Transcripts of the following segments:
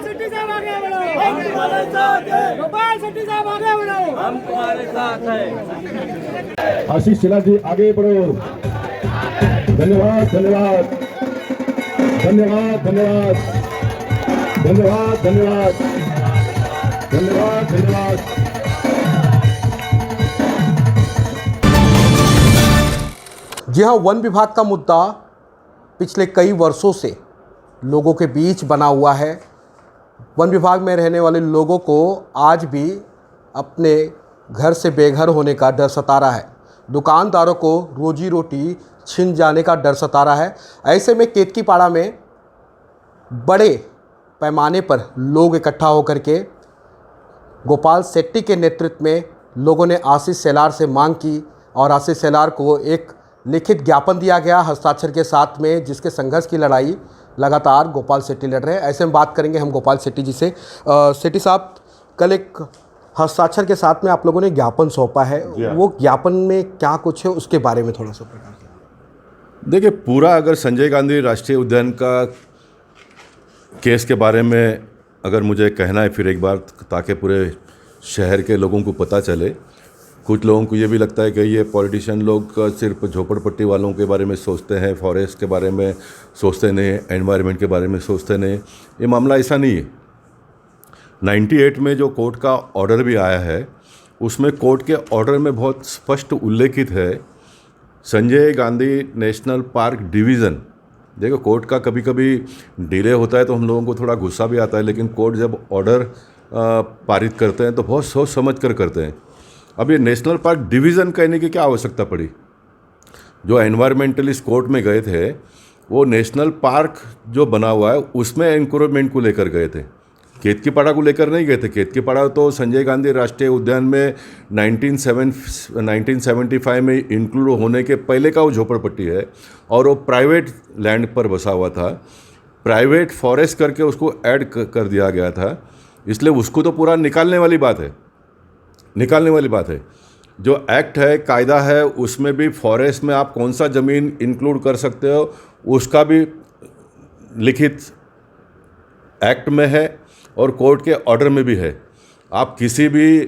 गोपाल शेट्टी साहब आगे बढ़ो, हम तुम्हारे साथ हैं। गोपाल शेट्टी साहब आगे बढ़ो, हम तुम्हारे साथ हैं। आशीष शेलार जी आगे बढ़ो। धन्यवाद धन्यवाद धन्यवाद धन्यवाद धन्यवाद धन्यवाद धन्यवाद धन्यवाद। जी हाँ, वन विभाग का मुद्दा पिछले कई वर्षों से लोगों के बीच बना हुआ है। वन विभाग में रहने वाले लोगों को आज भी अपने घर से बेघर होने का डर सता रहा है। दुकानदारों को रोजी रोटी छिन जाने का डर सता रहा है। ऐसे में केतकीपाड़ा में बड़े पैमाने पर लोग इकट्ठा होकर के गोपाल शेट्टी के नेतृत्व में लोगों ने आशीष शेलार से मांग की और आशीष शेलार को एक लिखित ज्ञापन दिया गया हस्ताक्षर के साथ में, जिसके संघर्ष की लड़ाई लगातार गोपाल शेट्टी लड़ रहे हैं। ऐसे में बात करेंगे हम गोपाल शेट्टी जी से। शेट्टी साहब, कल एक हस्ताक्षर के साथ में आप लोगों ने ज्ञापन सौंपा है, वो ज्ञापन में क्या कुछ है उसके बारे में थोड़ा सा प्रकाश करें। देखिए, पूरा अगर संजय गांधी राष्ट्रीय उद्यान का केस के बारे में अगर मुझे कहना है फिर एक बार, ताकि पूरे शहर के लोगों को पता चले। कुछ लोगों को ये भी लगता है कि ये पॉलिटिशियन लोग सिर्फ झोपड़पट्टी वालों के बारे में सोचते हैं, फॉरेस्ट के बारे में सोचते नहीं, एनवायरनमेंट के बारे में सोचते नहीं। ये मामला ऐसा नहीं है। 98 में जो कोर्ट का ऑर्डर भी आया है, उसमें कोर्ट के ऑर्डर में बहुत स्पष्ट उल्लेखित है Sanjay Gandhi national park division. देखो, कोर्ट का कभी कभी डिले होता है तो हम लोगों को थोड़ा गुस्सा भी आता है, लेकिन कोर्ट जब ऑर्डर पारित करते हैं तो बहुत सोच समझ कर करते हैं। अब ये नेशनल पार्क डिवीज़न कहने की क्या आवश्यकता पड़ी? जो एनवायरमेंटलिस्ट कोर्ट में गए थे, वो नेशनल पार्क जो बना हुआ है उसमें एनक्रोचमेंट को लेकर गए थे, केतकीपाड़ा को लेकर नहीं गए थे। केतकीपाड़ा तो संजय गांधी राष्ट्रीय उद्यान में 1975 में इंक्लूड होने के पहले का वो झोपड़पट्टी है और वो प्राइवेट लैंड पर बसा हुआ था। प्राइवेट फॉरेस्ट करके उसको ऐड कर दिया गया था, इसलिए उसको तो पूरा निकालने वाली बात है। जो एक्ट है, कायदा है, उसमें भी फॉरेस्ट में आप कौन सा ज़मीन इंक्लूड कर सकते हो उसका भी लिखित एक्ट में है और कोर्ट के ऑर्डर में भी है। आप किसी भी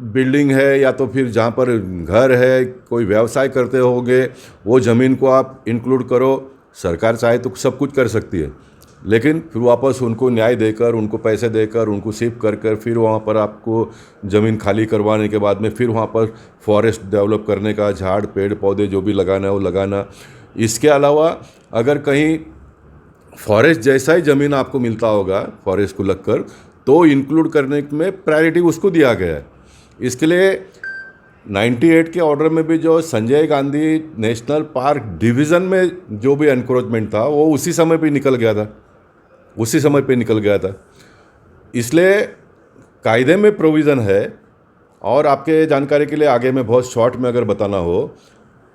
बिल्डिंग है या तो फिर जहाँ पर घर है, कोई व्यवसाय करते होगे, वो ज़मीन को आप इंक्लूड करो। सरकार चाहे तो सब कुछ कर सकती है, लेकिन फिर वापस उनको न्याय देकर, उनको पैसे देकर, उनको शिफ्ट कर फिर वहाँ पर आपको ज़मीन खाली करवाने के बाद में फिर वहाँ पर फॉरेस्ट डेवलप करने का, झाड़ पेड़ पौधे जो भी लगाना है वो लगाना। इसके अलावा अगर कहीं फॉरेस्ट जैसा ही ज़मीन आपको मिलता होगा फॉरेस्ट को लगकर, तो इंक्लूड करने में प्रायोरिटी उसको दिया गया है। इसके लिए 98 के ऑर्डर में भी जो Sanjay Gandhi national park division में जो भी एनक्रोचमेंट था वो उसी समय पे निकल गया था। इसलिए कायदे में प्रोविज़न है। और आपके जानकारी के लिए आगे में बहुत शॉर्ट में अगर बताना हो,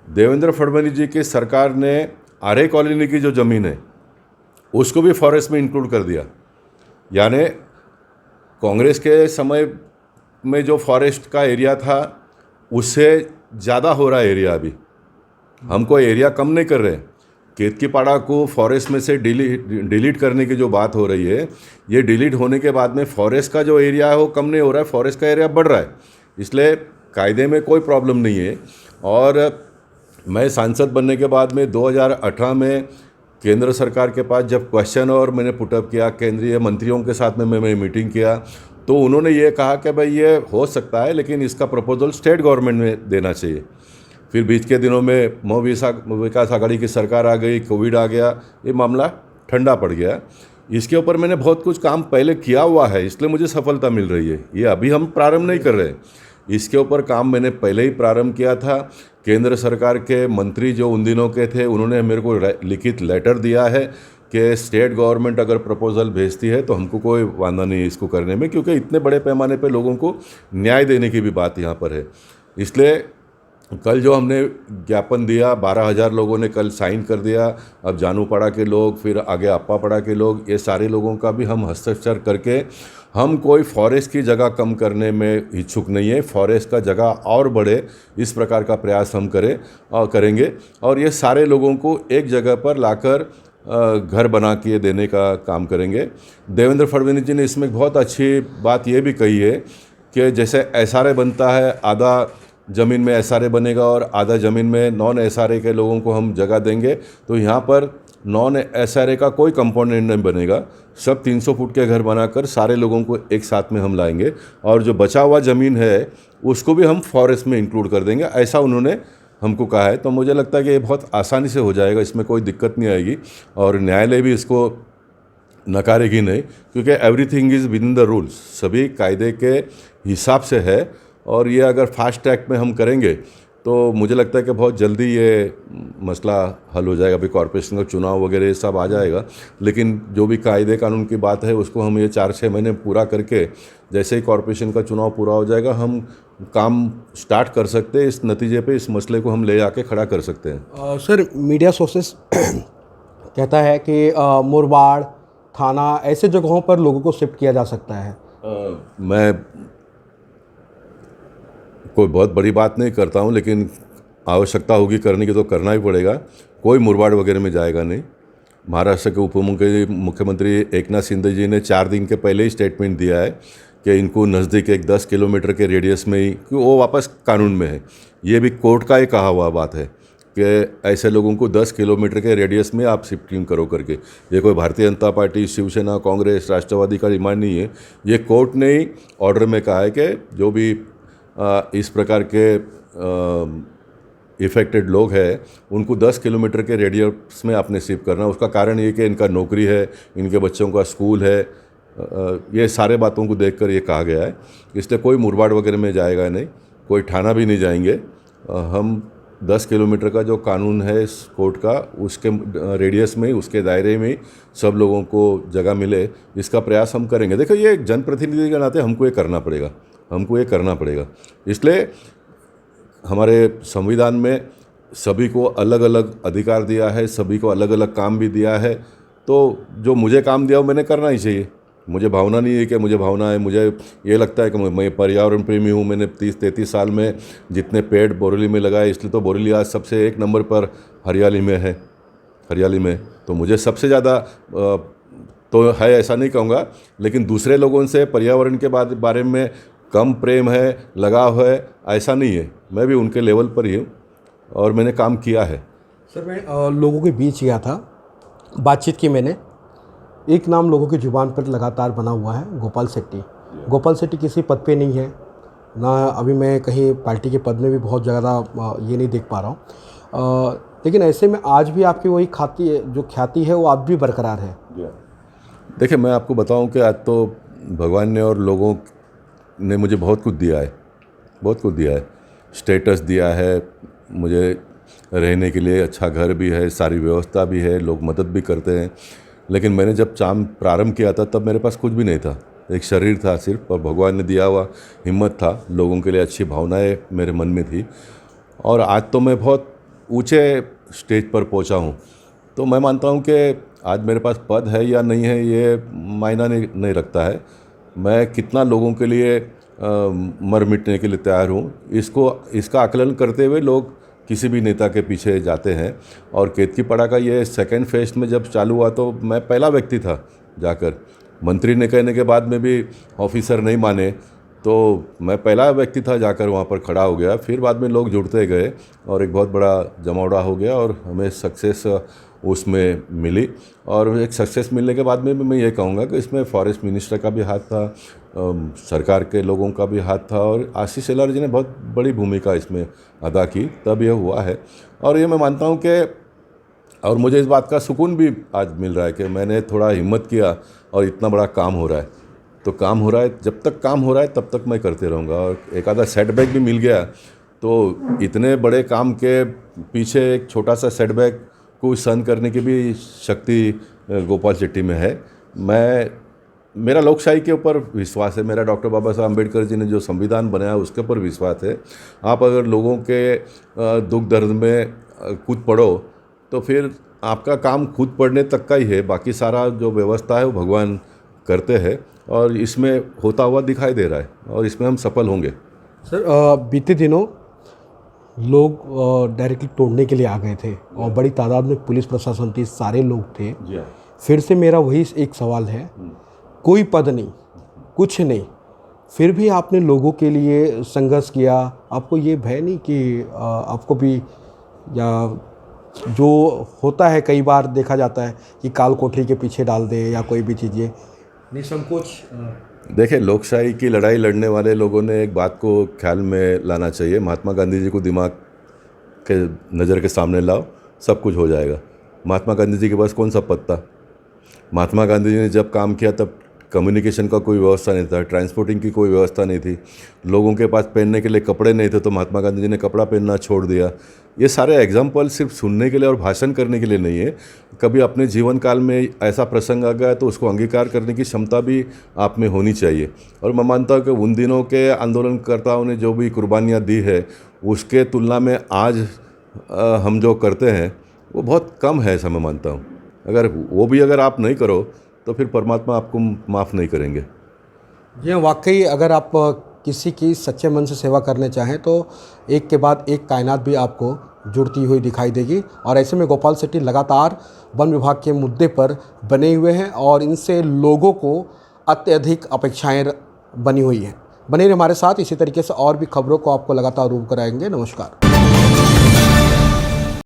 देवेंद्र फडणवीस जी की सरकार ने आर्य कॉलोनी की जो ज़मीन है उसको भी फॉरेस्ट में इंक्लूड कर दिया। यानी कांग्रेस के समय में जो फॉरेस्ट का एरिया था उससे ज़्यादा हो रहा है एरिया। अभी हम कोई एरिया कम नहीं कर रहे। केतकीपाड़ा को फॉरेस्ट में से डिलीट करने की जो बात हो रही है, ये डिलीट होने के बाद में फॉरेस्ट का जो एरिया है वो कम नहीं हो रहा है, फॉरेस्ट का एरिया बढ़ रहा है। इसलिए कायदे में कोई प्रॉब्लम नहीं है। और मैं सांसद बनने के बाद में 2018 में केंद्र सरकार के पास जब क्वेश्चन और मैंने पुटअप किया, केंद्रीय मंत्रियों के साथ में मैं मीटिंग किया, तो उन्होंने ये कहा कि भाई ये हो सकता है, लेकिन इसका प्रपोजल स्टेट गवर्नमेंट में देना चाहिए। फिर बीच के दिनों में विकास आघाड़ी की सरकार आ गई, कोविड आ गया, ये मामला ठंडा पड़ गया। इसके ऊपर मैंने बहुत कुछ काम पहले किया हुआ है, इसलिए मुझे सफलता मिल रही है। ये अभी हम प्रारंभ नहीं कर रहे, इसके ऊपर काम मैंने पहले ही प्रारंभ किया था। केंद्र सरकार के मंत्री जो उन दिनों के थे, उन्होंने मेरे को लिखित लेटर दिया है कि स्टेट गवर्नमेंट अगर प्रपोजल भेजती है तो हमको कोई वादा नहीं है इसको करने में, क्योंकि इतने बड़े पैमाने पे लोगों को न्याय देने की भी बात यहाँ पर है। इसलिए कल जो हमने ज्ञापन दिया, 12,000 लोगों ने कल साइन कर दिया। अब जानूपाड़ा के लोग, फिर आगे अप्पापाड़ा के लोग, ये सारे लोगों का भी हम हस्ताक्षर करके, हम कोई फॉरेस्ट की जगह कम करने में इच्छुक नहीं है, फॉरेस्ट का जगह और बढ़े इस प्रकार का प्रयास हम करेंगे। और ये सारे लोगों को एक जगह पर लाकर घर बना के देने का काम करेंगे। देवेंद्र फडणवीस जी ने इसमें बहुत अच्छी बात ये भी कही है कि जैसे एसआरए बनता है, आधा ज़मीन में एसआरए बनेगा और आधा ज़मीन में नॉन एसआरए के लोगों को हम जगह देंगे, तो यहाँ पर नॉन एसआरए का कोई कंपोनेंट नहीं बनेगा। सब 300 फुट के घर बनाकर सारे लोगों को एक साथ में हम लाएंगे और जो बचा हुआ ज़मीन है उसको भी हम फॉरेस्ट में इंक्लूड कर देंगे, ऐसा उन्होंने हमको कहा है। तो मुझे लगता है कि ये बहुत आसानी से हो जाएगा, इसमें कोई दिक्कत नहीं आएगी और न्यायालय भी इसको नकारेगी नहीं, क्योंकि everything is with in the rules, सभी कायदे के हिसाब से है। और ये अगर फास्ट ट्रैक में हम करेंगे तो मुझे लगता है कि बहुत जल्दी ये मसला हल हो जाएगा। अभी कॉरपोरेशन का चुनाव वगैरह सब आ जाएगा, लेकिन जो भी कायदे कानून की बात है उसको हम ये 4-6 महीने पूरा करके, जैसे ही कॉरपोरेशन का चुनाव पूरा हो जाएगा हम काम स्टार्ट कर सकते हैं। इस नतीजे पे इस मसले को हम ले आके खड़ा कर सकते हैं। सर, मीडिया सोर्सेस कहता है कि मुरबाड़ थाना ऐसे जगहों पर लोगों को शिफ्ट किया जा सकता है। मैं कोई बहुत बड़ी बात नहीं करता हूँ, लेकिन आवश्यकता होगी करने की तो करना ही पड़ेगा। कोई मुरबाड़ वगैरह में जाएगा नहीं। महाराष्ट्र के उप मुख्यमंत्री एकनाथ शिंदे जी ने 4 दिन के पहले ही स्टेटमेंट दिया है कि इनको नज़दीक एक 10 किलोमीटर के रेडियस में ही, कि वो वापस कानून में है। ये भी कोर्ट का ही कहा हुआ बात है कि ऐसे लोगों को 10 किलोमीटर के रेडियस में आप शिफ्टिंग करो करके। ये कोई भारतीय जनता पार्टी, शिवसेना, कांग्रेस, राष्ट्रवादी का डिमांड नहीं है। ये कोर्ट ने ही ऑर्डर में कहा है कि जो भी इस प्रकार के इफ़ेक्टेड लोग हैं उनको 10 किलोमीटर के रेडियस में आपने शिफ्ट करना। उसका कारण ये कि इनका नौकरी है, इनके बच्चों का स्कूल है, ये सारे बातों को देखकर ये कहा गया है। इसलिए कोई मुरबाड़ वगैरह में जाएगा नहीं, कोई थाना भी नहीं जाएंगे। हम 10 किलोमीटर का जो कानून है इस कोर्ट का, उसके रेडियस में, उसके दायरे में सब लोगों को जगह मिले, इसका प्रयास हम करेंगे। देखो, ये एक जनप्रतिनिधि के नाते हमको ये करना पड़ेगा। इसलिए हमारे संविधान में सभी को अलग अलग अधिकार दिया है, सभी को अलग अलग काम भी दिया है। तो जो मुझे काम दिया वो मैंने करना ही चाहिए। मुझे भावना नहीं है कि मुझे भावना है, मुझे ये लगता है कि मैं पर्यावरण प्रेमी हूँ। मैंने 30-33 साल में जितने पेड़ बोरेली में लगाए, इसलिए तो बोरेली आज सबसे 1 नंबर पर हरियाली में। तो मुझे सबसे ज़्यादा तो है ऐसा नहीं कहूँगा, लेकिन दूसरे लोगों से पर्यावरण के बारे में कम प्रेम है, लगाव है, ऐसा नहीं है। मैं भी उनके लेवल पर ही हूँ और मैंने काम किया है। सर, मैं लोगों के बीच गया था, बातचीत की मैंने। एक नाम लोगों की ज़ुबान पर लगातार बना हुआ है, गोपाल शेट्टी। गोपाल शेट्टी किसी पद पे नहीं है ना, अभी मैं कहीं पार्टी के पद में भी बहुत ज़्यादा ये नहीं देख पा रहा हूँ, लेकिन ऐसे में आज भी आपकी वही ख्याति है वो आज भी बरकरार है। देखिए, मैं आपको बताऊं कि आज तो भगवान ने और लोगों ने मुझे बहुत कुछ दिया है। स्टेटस दिया है, मुझे रहने के लिए अच्छा घर भी है, सारी व्यवस्था भी है, लोग मदद भी करते हैं। लेकिन मैंने जब काम प्रारंभ किया था तब मेरे पास कुछ भी नहीं था, एक शरीर था सिर्फ, और भगवान ने दिया हुआ हिम्मत था, लोगों के लिए अच्छी भावनाएं मेरे मन में थी। और आज तो मैं बहुत ऊंचे स्टेज पर पहुंचा हूं। तो मैं मानता हूं कि आज मेरे पास पद है या नहीं है ये मायना नहीं रखता है। मैं कितना लोगों के लिए मर मिटने के लिए तैयार हूँ, इसका आकलन करते हुए लोग किसी भी नेता के पीछे जाते हैं। और केतकीपाड़ा का ये सेकेंड फेज में जब चालू हुआ तो मैं पहला व्यक्ति था जाकर, मंत्री ने कहने के बाद में भी ऑफिसर नहीं माने तो मैं पहला व्यक्ति था जाकर वहाँ पर खड़ा हो गया। फिर बाद में लोग जुड़ते गए और एक बहुत बड़ा जमावड़ा हो गया और हमें सक्सेस उसमें मिली। और एक सक्सेस मिलने के बाद में मैं ये कहूँगा कि इसमें फॉरेस्ट मिनिस्टर का भी हाथ था, सरकार के लोगों का भी हाथ था, और आशीष शेलार जी ने बहुत बड़ी भूमिका इसमें अदा की, तब यह हुआ है। और ये मैं मानता हूँ कि, और मुझे इस बात का सुकून भी आज मिल रहा है कि मैंने थोड़ा हिम्मत किया और इतना बड़ा काम हो रहा है। तो काम हो रहा है, जब तक काम हो रहा है तब तक मैं करते रहूँगा। और एक आधा सेटबैक भी मिल गया तो इतने बड़े काम के पीछे एक छोटा सा सेटबैक को सहन करने की भी शक्ति गोपाल शेट्टी में है। मेरा लोकशाही के ऊपर विश्वास है, मेरा डॉक्टर बाबा साहब अम्बेडकर जी ने जो संविधान बनाया उसके ऊपर विश्वास है। आप अगर लोगों के दुख दर्द में खुद पढ़ो तो फिर आपका काम खुद पढ़ने तक का ही है, बाकी सारा जो व्यवस्था है वो भगवान करते हैं और इसमें होता हुआ दिखाई दे रहा है और इसमें हम सफल होंगे। सर, बीते दिनों लोग डायरेक्टली तोड़ने के लिए आ गए थे और बड़ी तादाद में पुलिस प्रशासन थी, सारे लोग थे। जी हाँ। फिर से मेरा वही एक सवाल है, कोई पद नहीं, कुछ नहीं, फिर भी आपने लोगों के लिए संघर्ष किया। आपको ये भय नहीं कि आपको भी, या जो होता है कई बार देखा जाता है कि काल कोठरी के पीछे डाल दे या कोई भी चीज़ें, निसंकोच? देखिए, लोकशाही की लड़ाई लड़ने वाले लोगों ने एक बात को ख्याल में लाना चाहिए। महात्मा गांधी जी को दिमाग के नज़र के सामने लाओ, सब कुछ हो जाएगा। महात्मा गांधी जी के पास कौन सा पद था? महात्मा गांधी जी ने जब काम किया तब कम्युनिकेशन का कोई व्यवस्था नहीं था, ट्रांसपोर्टिंग की कोई व्यवस्था नहीं थी, लोगों के पास पहनने के लिए कपड़े नहीं थे, तो महात्मा गांधी जी ने कपड़ा पहनना छोड़ दिया। ये सारे एग्जाम्पल सिर्फ सुनने के लिए और भाषण करने के लिए नहीं है। कभी अपने जीवन काल में ऐसा प्रसंग आ गया तो उसको अंगीकार करने की क्षमता भी आप में होनी चाहिए। और मैं मानता हूँ कि उन दिनों के आंदोलनकर्ताओं ने जो भी कुर्बानियाँ दी है, उसके तुलना में आज हम जो करते हैं वो बहुत कम है, ऐसा मैं मानता हूँ। अगर आप नहीं करो तो फिर परमात्मा आपको माफ़ नहीं करेंगे। जी हाँ, वाकई अगर आप किसी की सच्चे मन से सेवा करने चाहें तो एक के बाद एक कायनात भी आपको जुड़ती हुई दिखाई देगी। और ऐसे में गोपाल सेठी लगातार वन विभाग के मुद्दे पर बने हुए हैं और इनसे लोगों को अत्यधिक अपेक्षाएं बनी हुई हैं। बने रहिए हमारे साथ, इसी तरीके से और भी खबरों को आपको लगातार रूप कराएंगे। नमस्कार।